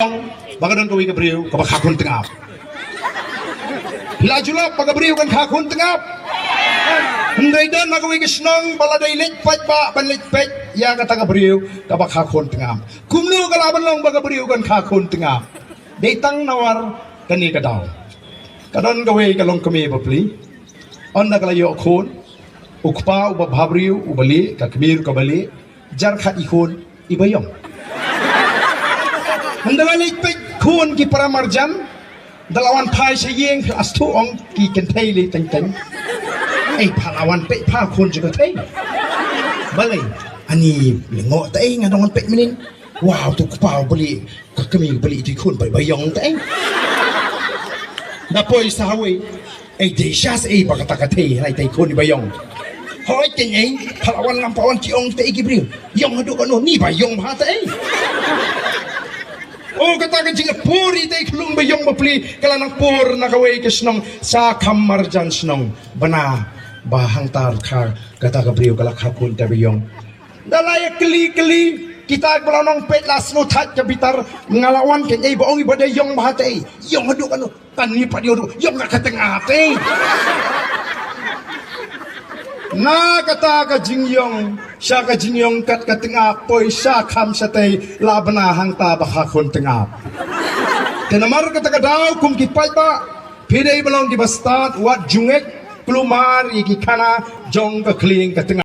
yong bagadan kawi kabriu kabakakun tengap lajula pagabriu kan kakun tengap Henday dan magawi kesnong baladay litpaj ba banlitpaj ya kata kabriu kabakakun tengap kumnu kalaban long bagabriu kan kakun tengap datang nawar kani kadaw kadon kawi kalong kami bapli onda kalayo khon ukpa uba bhabriu ubali kakmir kabali jar khat ikhon ibayong henday litpaj khon ki paramarjan dalawan pai sayeng kelas tu ong ki kentai li teng palawan pe pa khon juga tei balai ani lengo tei ngadongan pe minin wow tu kupau beli kami beli di khon bai bayong tei da poi sawe desas bakata katei lai tei khon bayong hoi teng palawan lampawan ki ong tei gibril yong hadu kono ni bayong ba tei oh katakan jika puri tay kelung bayong bapli kalanang pur nakaway kesnong sa kamarjan snong bana bahang tar ka kata kabriyo kalak hakun tabiyong dalaya keli kita belanong pet las no tat kabitar ngalawan ken ay baong ibada yong bahate yong hadu kanu tani padio yong katengate na kata ka jingyong siya ka jingyong kat katengap poy siya kam sa tay labana hang ta bakakon tengap kenamar kata ka daw kung kipay ba piday balong di bastat wat jungek plumar iki kana jong ka kling katengap